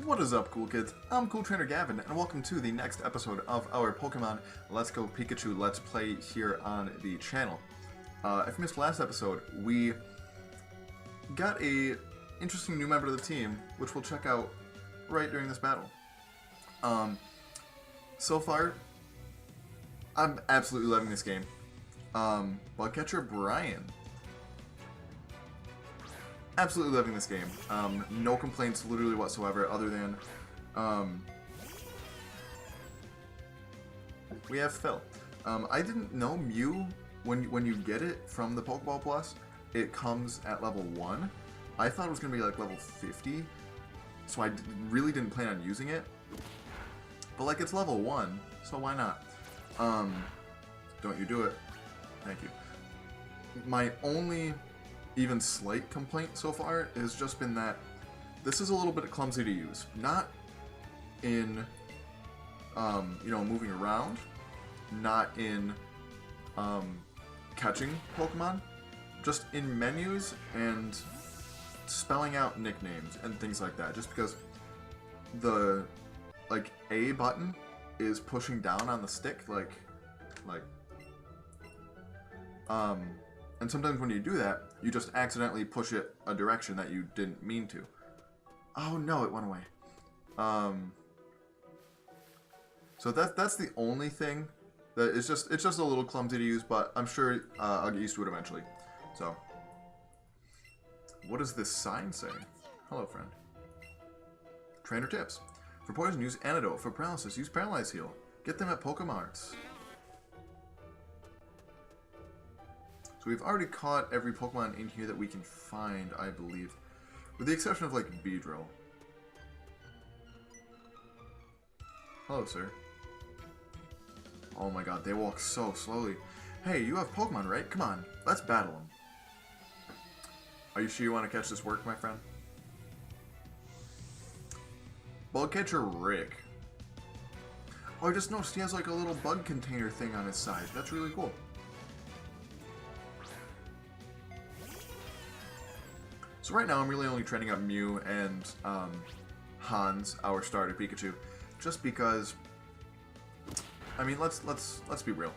What is up, cool kids? I'm Cool Trainer Gavin, and welcome to the next episode of our Pokemon Let's Go Pikachu Let's Play here on the channel. If you missed last episode, we got a interesting new member of the team, which we'll check out right during this battle. So far, I'm absolutely loving this game. Bugcatcher Brian. Absolutely loving this game. No complaints literally whatsoever other than we have Phil. I didn't know Mew, when you get it from the Pokeball Plus, it comes at level 1. I thought it was going to be like level 50, so I really didn't plan on using it. But like it's level 1, so why not? Don't you do it. Thank you. My only even slight complaint so far has just been that this is a little bit clumsy to use. Not in, you know, moving around, not in catching Pokemon, just in menus and spelling out nicknames and things like that. Just because the like A button is pushing down on the stick, and sometimes when you do that, you just accidentally push it a direction that you didn't mean to. Oh no, it went away. So that's the only thing that it's just a little clumsy to use, but I'm sure I'll get used to it eventually. So, what does this sign say? Hello, friend. Trainer tips. For poison, use antidote. For paralysis, use Paralyze Heal. Get them at Pokemarts. So we've already caught every Pokemon in here that we can find, I believe. With the exception of, like, Beedrill. Hello, sir. Oh my god, they walk so slowly. Hey, you have Pokemon, right? Come on, let's battle them. Are you sure you want to catch this work, my friend? Bugcatcher Rick. Oh, I just noticed he has, like, a little bug container thing on his side. That's really cool. So right now I'm really only training up Mew and Hans, our starter Pikachu, just because. I mean, let's be real.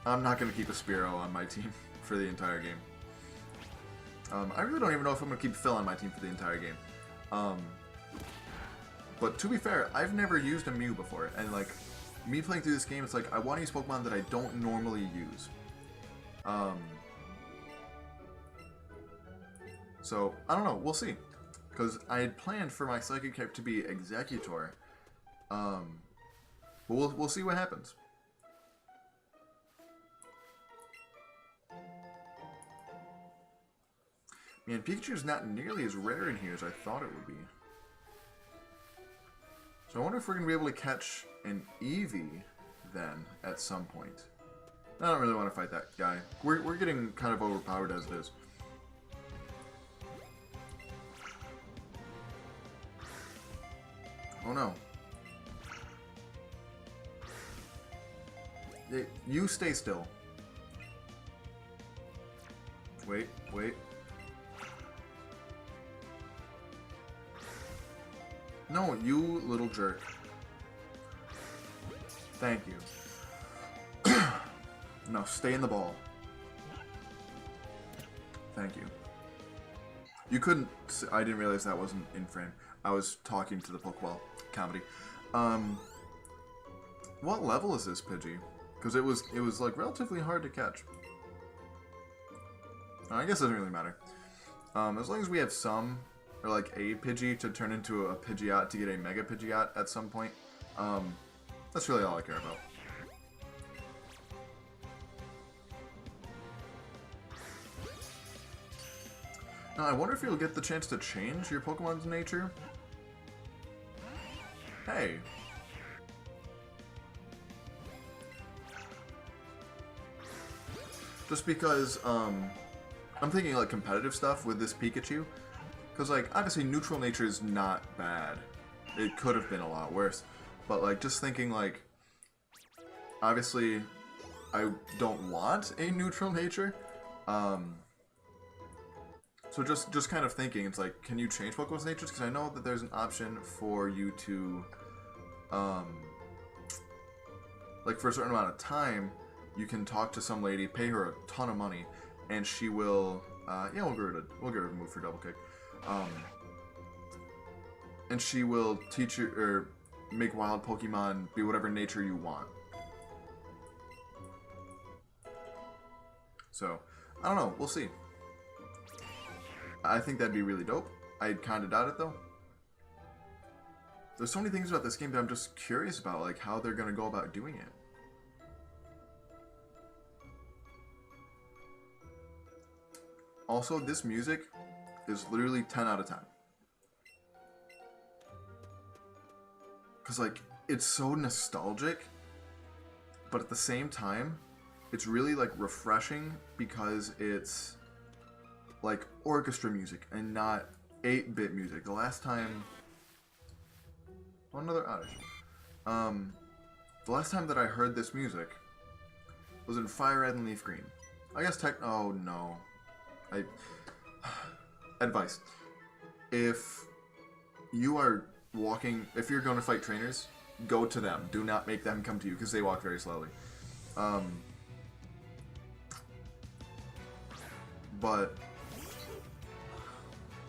I'm not going to keep a Spearow on my team for the entire game. I really don't even know if I'm going to keep Phil on my team for the entire game. But to be fair, I've never used a Mew before, and like me playing through this game, it's like I want to use Pokemon that I don't normally use. So, I don't know, we'll see. Because I had planned for my Psychic type to be Executor. But we'll see what happens. Man, Pikachu's not nearly as rare in here as I thought it would be. So I wonder if we're going to be able to catch an Eevee then at some point. I don't really want to fight that guy. We're getting kind of overpowered as it is. Oh no. You stay still. Wait. No, you little jerk. Thank you. No, stay in the ball. Thank you. You couldn't. I didn't realize that wasn't in frame. I was talking to the Pokeball comedy. What level is this Pidgey? Because it was like relatively hard to catch. I guess it doesn't really matter. As long as we have some, or like a Pidgey to turn into a Pidgeot to get a Mega Pidgeot at some point, that's really all I care about. Now I wonder if you'll get the chance to change your Pokemon's nature. Hey. Just because, I'm thinking like competitive stuff with this Pikachu. Because like, obviously neutral nature is not bad. It could have been a lot worse. But like, just thinking like, obviously, I don't want a neutral nature. So So just kind of thinking, it's like, can you change Pokemon's natures? Because I know that there's an option for you to, like for a certain amount of time, you can talk to some lady, pay her a ton of money, and she will, yeah, we'll give her a move for double kick, and she will teach you or make wild Pokemon be whatever nature you want. So, I don't know, we'll see. I think that'd be really dope. I kind of doubt it though. There's so many things about this game that I'm just curious about, like how they're gonna go about doing it. Also, this music is literally 10 out of 10. Because, like, it's so nostalgic, but at the same time, it's really, like, refreshing because it's, like, orchestra music and not 8-bit music. The last time... Oh, another outage. The last time that I heard this music was in Fire Red and Leaf Green. I guess oh, no. Advice. If you are walking... If you're going to fight trainers, go to them. Do not make them come to you, because they walk very slowly. But...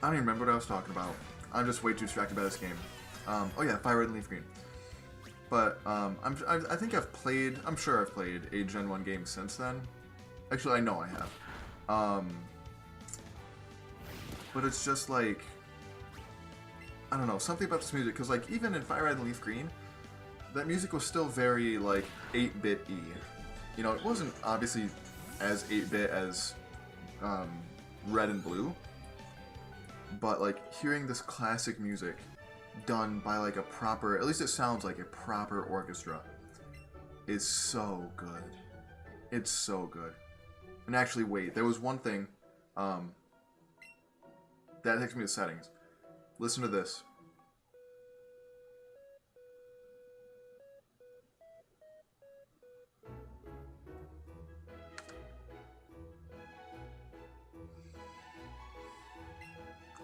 I don't even remember what I was talking about. I'm just way too distracted by this game. Oh yeah, Fire Red and Leaf Green. But, I think I've played... I'm sure I've played a Gen 1 game since then. Actually, I know I have. But it's just like... I don't know, something about this music, because like, even in Fire Red and Leaf Green, that music was still very, like, 8-bit-y. You know, it wasn't obviously as 8-bit as Red and Blue, but, like, hearing this classic music done by, like, a proper, at least it sounds like a proper orchestra, is so good. It's so good. And actually, wait, there was one thing, that takes me to settings. Listen to this.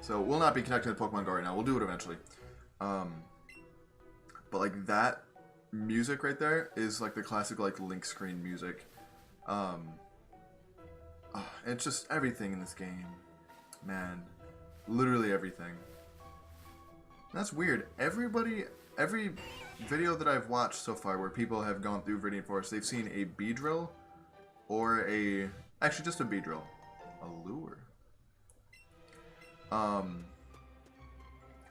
So, we'll not be connecting to Pokemon Go right now. We'll do it eventually. But, like, that music right there is, like, the classic, like, Link screen music. It's just everything in this game. Man. Literally everything. That's weird. Every video that I've watched so far where people have gone through Viridian Forest, they've seen a Beedrill or a... Actually, just a Beedrill. A lure.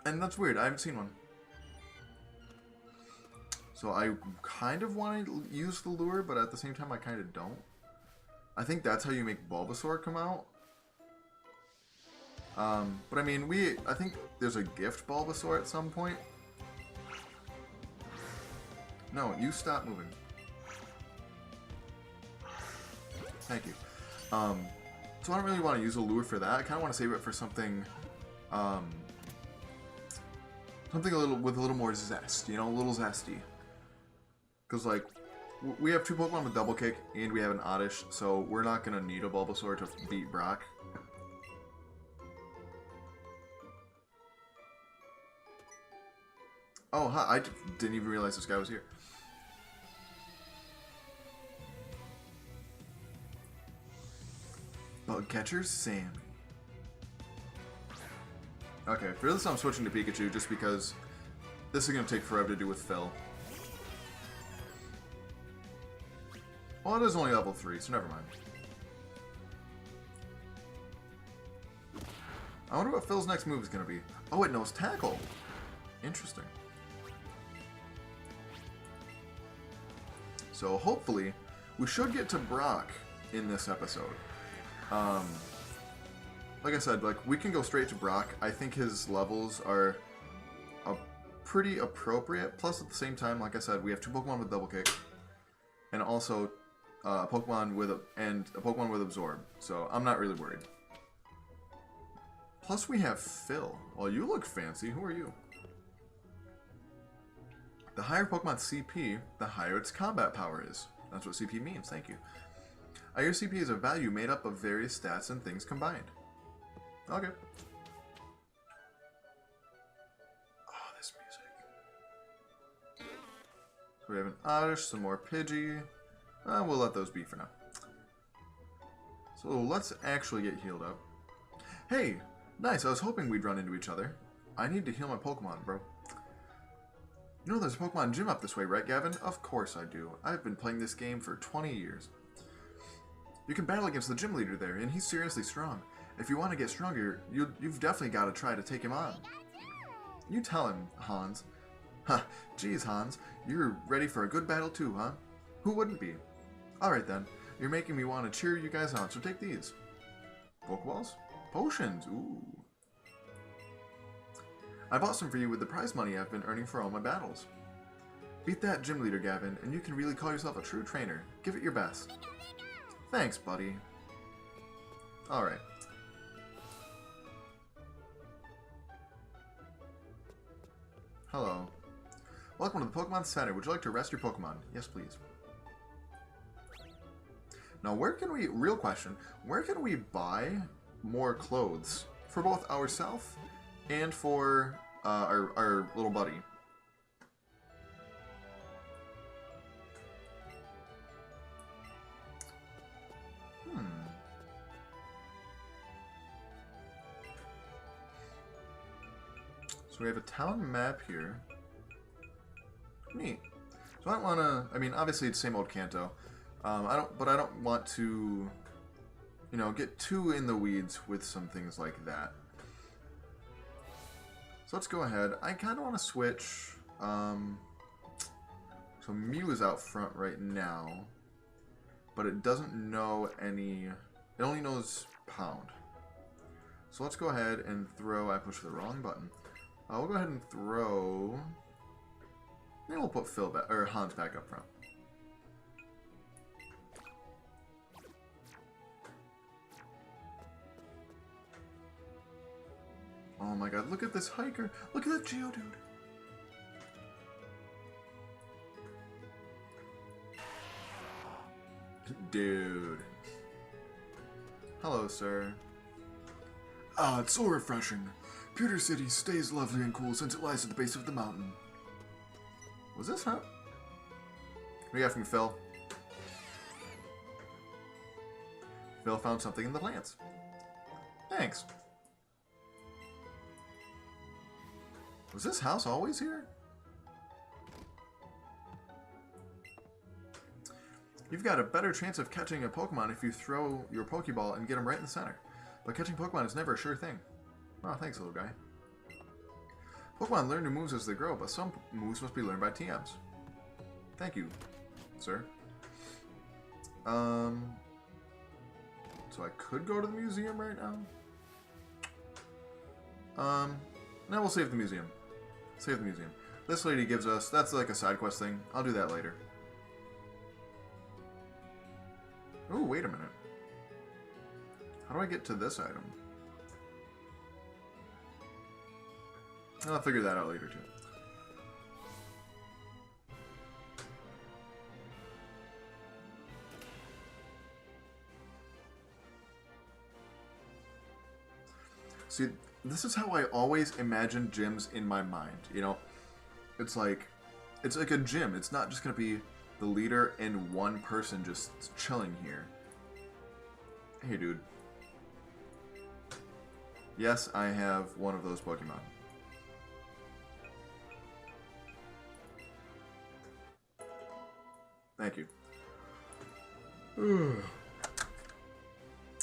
And that's weird. I haven't seen one. So I kind of want to use the lure, but at the same time I kind of don't. I think that's how you make Bulbasaur come out. But I mean, I think there's a gift Bulbasaur at some point. No, you stop moving. Thank you. So I don't really want to use a lure for that. I kind of want to save it for something, something with a little more zest, you know, a little zesty. Because, like, we have 2 Pokemon with Double Kick, and we have an Oddish, so we're not going to need a Bulbasaur to beat Brock. Oh, hi, I didn't even realize this guy was here. Bug Catcher Sammy. Okay, for this I'm switching to Pikachu just because this is going to take forever to do with Phil. Well, it is only level 3, so never mind. I wonder what Phil's next move is going to be. Oh, it knows Tackle. Interesting. So hopefully, we should get to Brock in this episode. Like I said, like, we can go straight to Brock. I think his levels are pretty appropriate. Plus, at the same time, like I said, we have 2 Pokemon with Double Kick, and also a Pokemon with Absorb. So I'm not really worried. Plus, we have Phil. Well, you look fancy. Who are you? The higher Pokemon's CP, the higher its combat power is. That's what CP means, thank you. Your CP is a value made up of various stats and things combined. Okay. Oh, this music. So we have an Oddish, some more Pidgey. We'll let those be for now. So let's actually get healed up. Hey, nice. I was hoping we'd run into each other. I need to heal my Pokemon, bro. You know there's a Pokemon gym up this way, right, Gavin? Of course I do. I've been playing this game for 20 years. You can battle against the gym leader there, and he's seriously strong. If you want to get stronger, you've definitely got to try to take him on. You tell him, Hans. Ha, geez, Hans. You're ready for a good battle too, huh? Who wouldn't be? Alright then. You're making me want to cheer you guys on, so take these. Pokeballs? Potions, ooh. I bought some for you with the prize money I've been earning for all my battles. Beat that gym leader, Gavin, and you can really call yourself a true trainer. Give it your best. Thanks, buddy. Alright. Hello. Welcome to the Pokemon Center. Would you like to rest your Pokemon? Yes, please. Now, where can we... Real question. Where can we buy more clothes? For both ourselves and for our little buddy. So we have a town map here. Neat. So I don't want to... I mean, obviously it's same old Kanto. I don't want to, you know, get too in the weeds with some things like that. So let's go ahead. I kind of want to switch. So Mew is out front right now, but it doesn't know any. It only knows Pound. So let's go ahead and throw. I pushed the wrong button. We'll go ahead and throw. Maybe we'll put Phil back or Hans back up front. Oh my god, look at this hiker. Look at that Geodude. Dude. Hello, sir. Ah, it's so refreshing. Pewter City stays lovely and cool since it lies at the base of the mountain. Was this, huh? What do you got from Phil? Phil found something in the plants. Thanks. Was this house always here? You've got a better chance of catching a Pokemon if you throw your Pokeball and get him right in the center. But catching Pokemon is never a sure thing. Oh, thanks, little guy. Pokemon learn new moves as they grow, but some moves must be learned by TMs. Thank you, sir. So I could go to the museum right now? No, we'll save the museum. Save the museum. This lady gives us... That's like a side quest thing. I'll do that later. Oh, wait a minute. How do I get to this item? I'll figure that out later, too. See, this is how I always imagine gyms in my mind, you know? It's like a gym. It's not just going to be the leader and one person just chilling here. Hey, dude. Yes, I have one of those Pokemon. Thank you.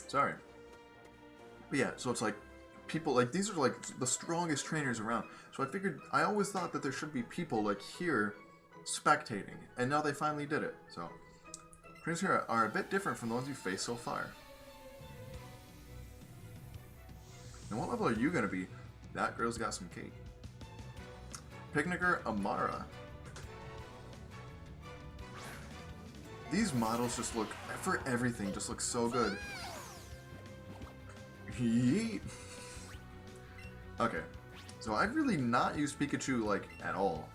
Sorry. But yeah, so it's like people, like, these are like the strongest trainers around. So I figured, I always thought that there should be people like here spectating, and now they finally did it. So trainers here are a bit different from the ones you faced so far. And what level are you gonna be? That girl's got some cake. Picnicker Amara. These models just look, for everything, just look so good. Yeet. Okay, so I've really not used Pikachu, like, at all.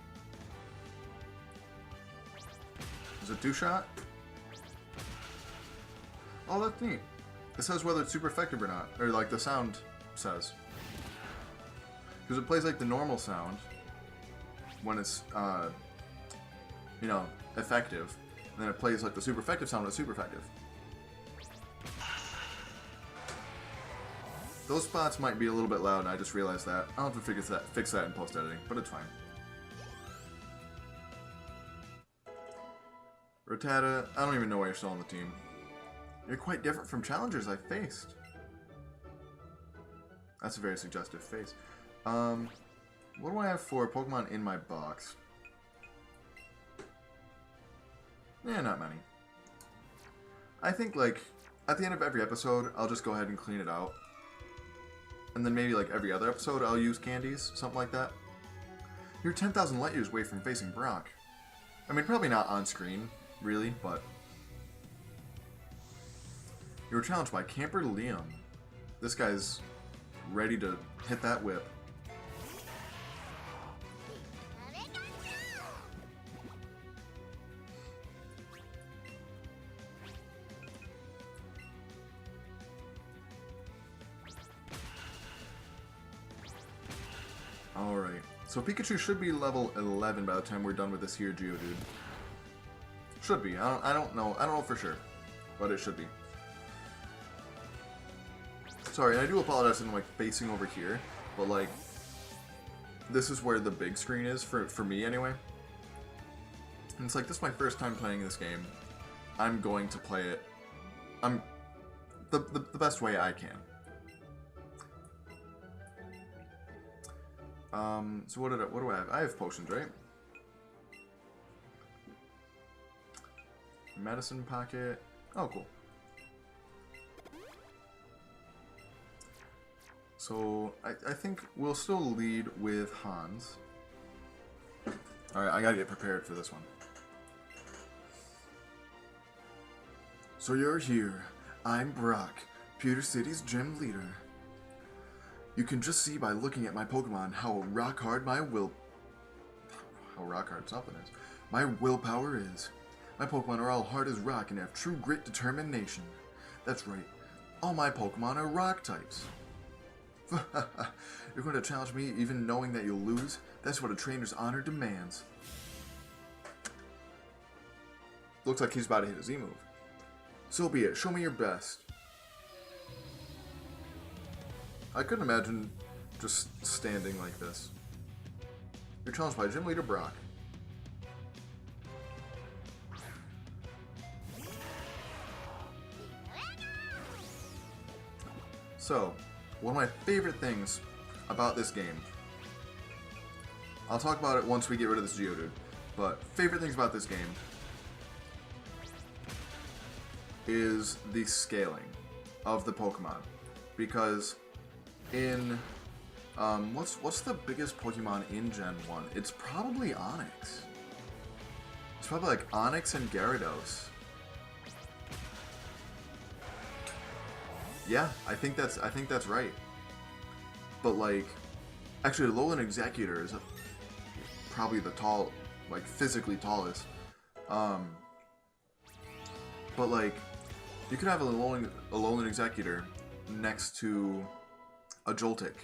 Is it two-shot? Oh, that's neat. It says whether it's super effective or not, or, like, the sound says. Because it plays like the normal sound when it's, you know, effective. And then it plays like the super effective sound when it's super effective. Those spots might be a little bit loud, and I just realized that. I'll have to fix that in post-editing, but it's fine. Rattata, I don't even know why you're still on the team. You're quite different from challengers I faced. That's a very suggestive face. What do I have for Pokemon in my box? Yeah, not many. I think, like, at the end of every episode, I'll just go ahead and clean it out. And then maybe, like, every other episode, I'll use candies, something like that. You're 10,000 light years away from facing Brock. I mean, probably not on screen, really, but... You were challenged by Camper Liam. This guy's ready to hit that whip. Alright, so Pikachu should be level 11 by the time we're done with this here Geodude. Should be. I don't know for sure, but it should be. Sorry, I do apologize for like facing over here, but like this is where the big screen is for me anyway. And it's like this is my first time playing this game. I'm going to play it the best way I can. So what do I have? I have potions, right? Medicine pocket. Oh, cool. So I think we'll still lead with Hans. Alright, I gotta get prepared for this one. So you're here. I'm Brock, Pewter City's gym leader. You can just see by looking at my Pokemon how rock hard something is. My willpower is. My Pokemon are all hard as rock and have true grit determination. That's right. All my Pokemon are rock types. You're going to challenge me even knowing that you'll lose? That's what a trainer's honor demands. Looks like he's about to hit a Z-move. So be it. Show me your best. I couldn't imagine just standing like this. You're challenged by Gym Leader Brock. So, one of my favorite things about this game, I'll talk about it once we get rid of this Geodude, but favorite things about this game is the scaling of the Pokemon. Because in, what's the biggest Pokemon in Gen 1? It's probably Onix. It's probably like Onix and Gyarados. Yeah, I think that's right. But like, actually, Alolan Executor is probably the physically tallest. But like, you could have a Alolan Executor next to a Joltik,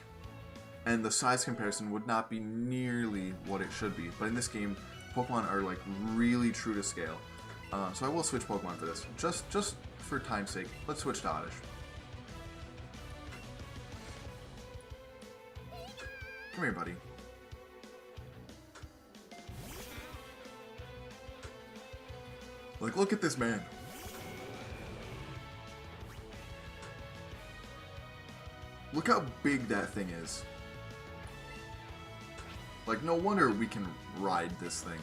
and the size comparison would not be nearly what it should be. But in this game, Pokemon are like really true to scale. So I will switch Pokemon for this, just for time's sake. Let's switch to Oddish. Come here, buddy. Like, look at this man. Look how big that thing is. Like, no wonder we can ride this thing.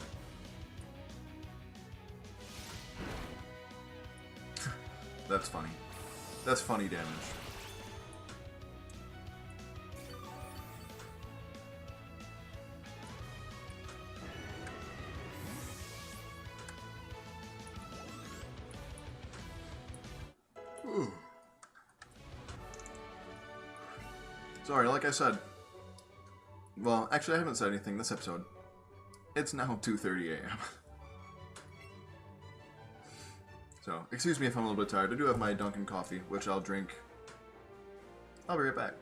That's funny. That's funny damage. Ooh. Sorry, like I said. Well, actually I haven't said anything this episode. It's now 2:30 a.m. So, excuse me if I'm a little bit tired. I do have my Dunkin' coffee, which I'll drink. I'll be right back.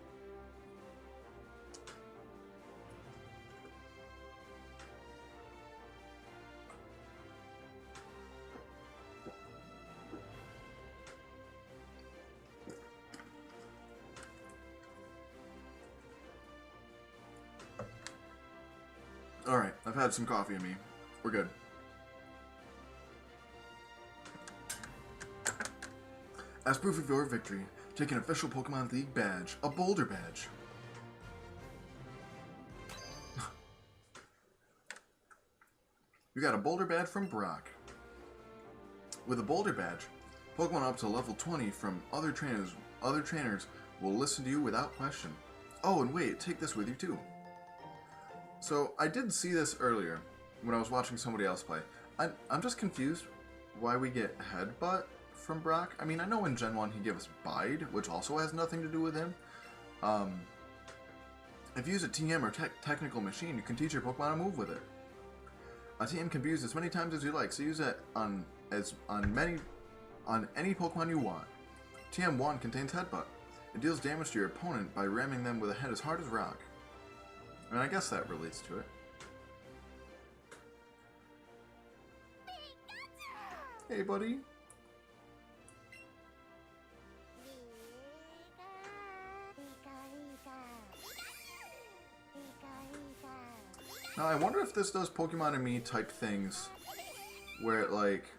Alright, I've had some coffee in me. We're good. As proof of your victory, take an official Pokemon League badge, a Boulder badge. You got a Boulder badge from Brock. With a Boulder badge, Pokemon up to level 20 from other trainers will listen to you without question. Oh, and wait, take this with you too. So, I did see this earlier when I was watching somebody else play. I'm just confused why we get Headbutt from Brock. I mean, I know in Gen 1 he gave us Bide, which also has nothing to do with him. If you use a TM or Technical Machine, you can teach your Pokemon a move with it. A TM can be used as many times as you like, so use it on any Pokemon you want. TM1 contains Headbutt. It deals damage to your opponent by ramming them with a head as hard as rock. I mean, I guess that relates to it. Hey, buddy. Now, I wonder if this does Pokemon and Me type things, where it, like,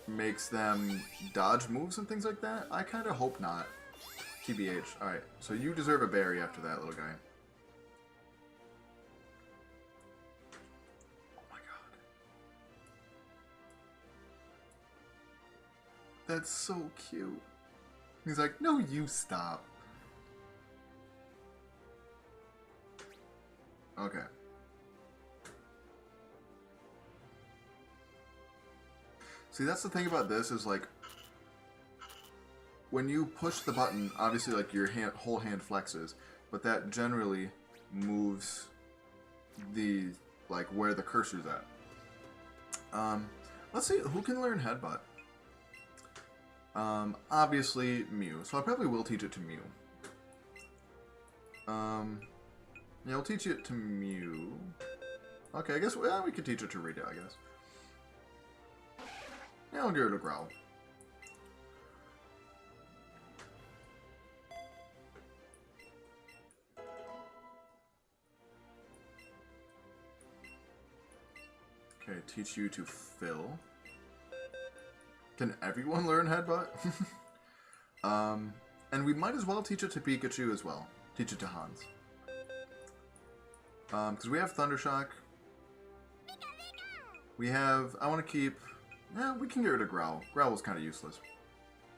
makes them dodge moves and things like that? I kind of hope not. TBH. Alright, so you deserve a berry after that, little guy. Oh my god. That's so cute. He's like, no, you stop. Okay. See, that's the thing about this is, like, when you push the button, obviously, like, your whole hand flexes, but that generally moves the, like, where the cursor's at. Let's see, who can learn Headbutt? Obviously, Mew. So I probably will teach it to Mew. Yeah, we'll teach it to Mew. Okay, I guess we could teach it to Rita, I guess. Yeah, I'll give it a Growl. Okay, teach you to Fill. Can everyone learn Headbutt? And we might as well teach it to Pikachu as well. Teach it to Hans. Because we have Thundershock. We have... I want to keep... Yeah, we can get rid of Growl. Growl was kind of useless.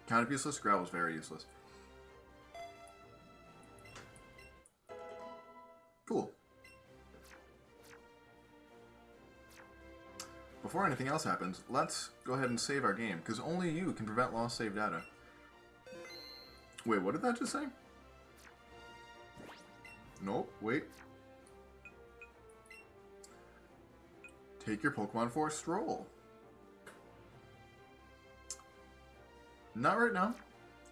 Kind of useless? Growl was very useless. Cool. Before anything else happens, let's go ahead and save our game, because only you can prevent lost save data. Wait, what did that just say? Nope, wait. Take your Pokemon for a stroll. Not right now,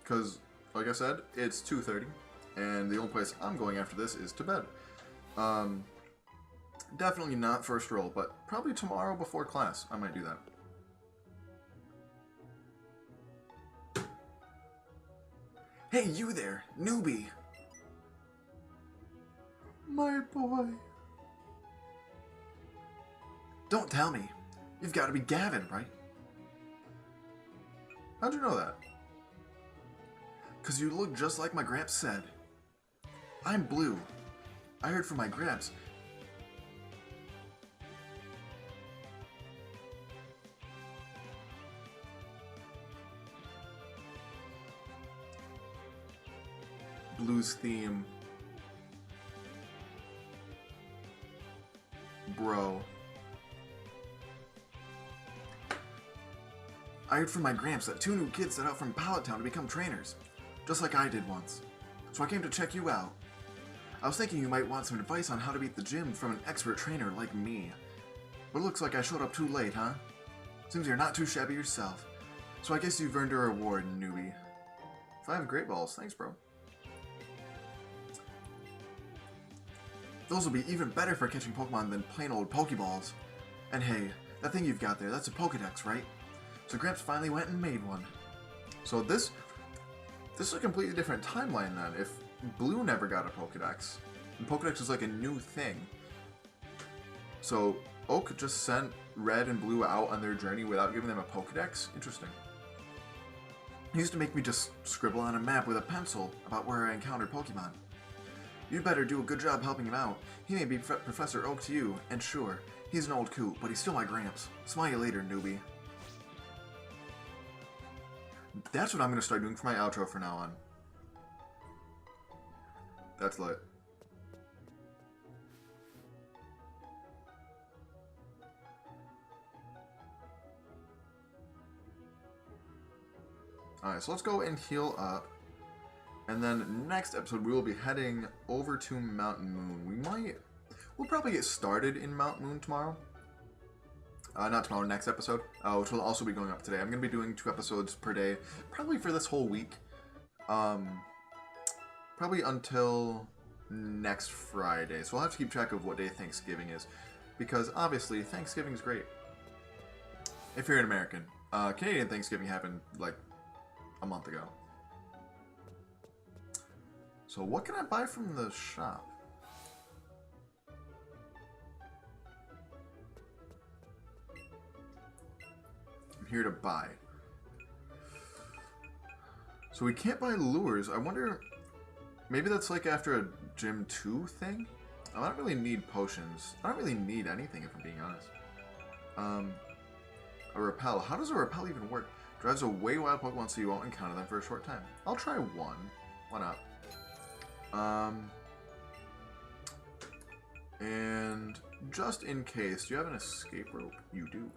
because, like I said, it's 2:30, and the only place I'm going after this is to bed. Definitely not for a stroll, but probably tomorrow before class, I might do that. Hey, you there, newbie! My boy. Don't tell me. You've got to be Gavin, right? How'd you know that? 'Cause you look just like my Gramps said. I'm Blue. I heard from my Gramps. Blue's theme. Bro. I heard from my Gramps that 2 new kids set out from Pallet Town to become trainers, just like I did once. So I came to check you out. I was thinking you might want some advice on how to beat the gym from an expert trainer like me. But it looks like I showed up too late, huh? Seems you're not too shabby yourself. So I guess you've earned a reward, newbie. 5 great balls, thanks bro. Those will be even better for catching Pokemon than plain old Pokeballs. And hey, that thing you've got there, that's a Pokedex, right? So Gramps finally went and made one. So this is a completely different timeline then. If Blue never got a Pokedex, And Pokedex is like a new thing. So Oak just sent Red and Blue out on their journey without giving them a Pokedex? Interesting. He used to make me just scribble on a map with a pencil about where I encountered Pokemon. You'd better do a good job helping him out. He may be Professor Oak to you, and sure, he's an old coot, but he's still my Gramps. Smile you later, newbie. That's what I'm going to start doing for my outro from now on. That's lit. Alright, so let's go and heal up. And then next episode we will be heading over to Mountain Moon. We'll probably get started in Mount Moon tomorrow. Not tomorrow, next episode, which will also be going up today. I'm going to be doing 2 episodes per day, probably for this whole week. Probably until next Friday. So I'll have to keep track of what day Thanksgiving is. Because, obviously, Thanksgiving is great. If you're an American. Canadian Thanksgiving happened, like, a month ago. So what can I buy from the shop? I'm here to buy. So we can't buy lures. I wonder, maybe that's like after a Gym 2 thing? I don't really need potions. I don't really need anything if I'm being honest. A repel. How does a repel even work? Drives away wild Pokemon so you won't encounter them for a short time. I'll try one. Why not? And just in case, do you have an escape rope? You do.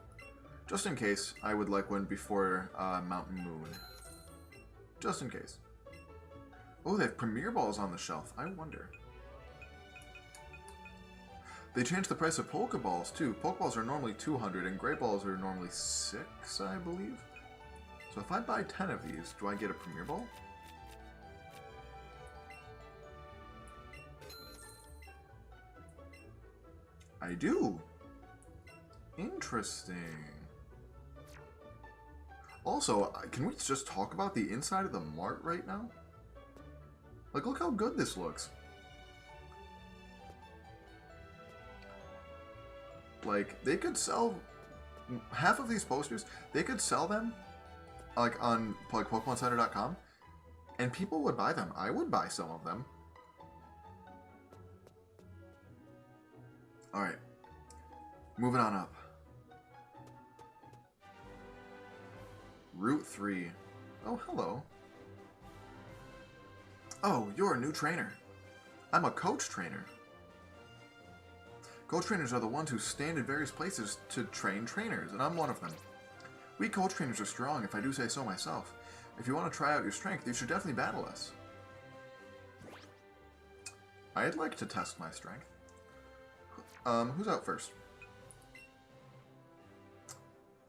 Just in case, I would like one before Mountain Moon. Just in case. Oh, they have Premier Balls on the shelf. I wonder. They changed the price of Pokeballs too. Pokeballs are normally 200 and Great Balls are normally 6, I believe. So if I buy 10 of these, do I get a Premier Ball? I do. Interesting. Also, can we just talk about the inside of the mart right now? Like, look how good this looks. Like, they could sell half of these posters. They could sell them, like, on like PokemonCenter.com, and people would buy them. I would buy some of them. Alright. Moving on up. Route 3. Oh, hello. Oh, you're a new trainer. I'm a coach trainer. Coach trainers are the ones who stand in various places to train trainers, and I'm one of them. We coach trainers are strong, if I do say so myself. If you want to try out your strength, you should definitely battle us. I'd like to test my strength. Who's out first?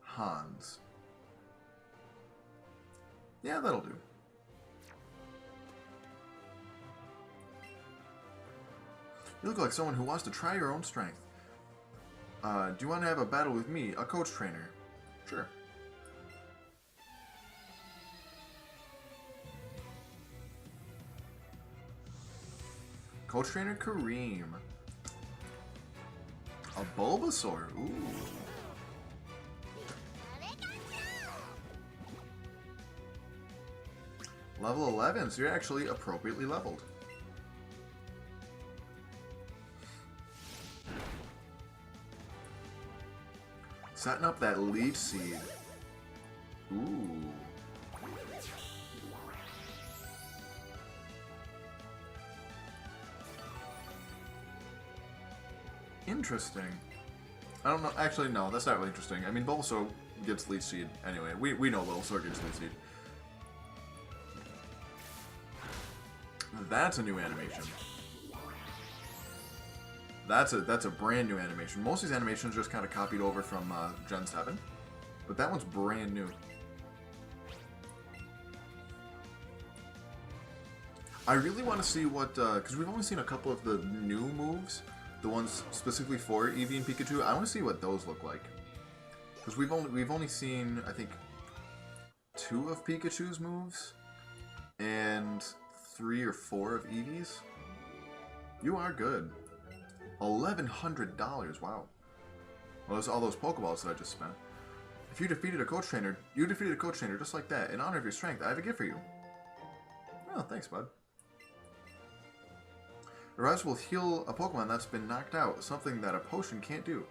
Hans. Yeah, that'll do. You look like someone who wants to try your own strength. Do you want to have a battle with me, a coach trainer? Sure. Coach trainer Kareem. A Bulbasaur. Ooh. Level 11, so you're actually appropriately leveled. Setting up that leech seed. Ooh. Interesting. I don't know. Actually, no, that's not really interesting. I mean, Bulbasaur gets leech seed anyway. We know Bulbasaur gets leech seed. That's a new animation. That's a brand new animation. Most of these animations are just kind of copied over from Gen 7. But that one's brand new. I really want to see what, because we've only seen a couple of the new moves, the ones specifically for Eevee and Pikachu. I want to see what those look like. Because we've only seen, I think, 2 of Pikachu's moves and 3 or 4 of Eevee's. You are good. $1,100. Wow. Well, that's all those Pokeballs that I just spent. If you defeated a coach trainer, just like that. In honor of your strength, I have a gift for you. Oh, thanks, bud. The rise will heal a Pokemon that's been knocked out, something that a potion can't do.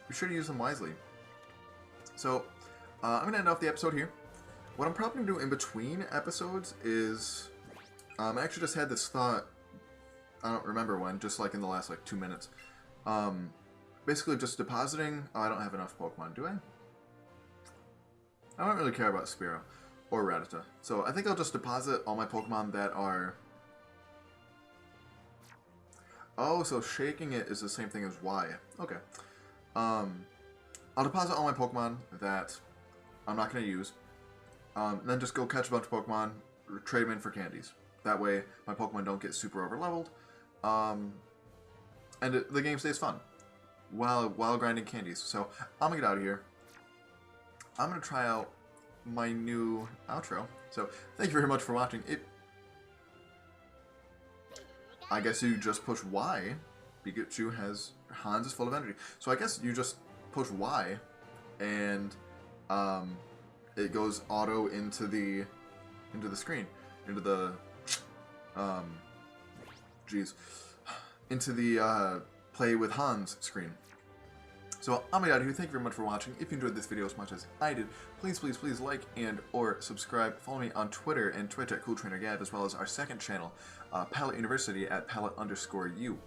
Be sure to use them wisely. So, I'm going to end off the episode here. What I'm probably going to do in between episodes is... I actually just had this thought, I don't remember when, just like in the last like 2 minutes. Basically just depositing... Oh, I don't have enough Pokemon, do I? I don't really care about Spearow or Rattata. So I think I'll just deposit all my Pokemon that are... Oh, so shaking it is the same thing as Y. Okay. I'll deposit all my Pokemon that I'm not going to use. Then just go catch a bunch of Pokemon, trade them in for candies. That way my Pokemon don't get super over-leveled. And the game stays fun while grinding candies. So I'm going to get out of here. I'm going to try out my new outro. So thank you very much for watching. I guess you just push Y. Pikachu has... Hans is full of energy. So I guess you just push Y and it goes auto into the screen. Into the... into the play with Hans screen. So I'm gonna get out of here. Thank you very much for watching. If you enjoyed this video as much as I did, please like and or subscribe. Follow me on Twitter and Twitch at CoolTrainerGav, as well as our second channel, Palette University at Palette_U.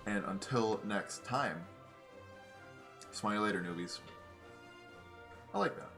And until next time, smile later, newbies. I like that.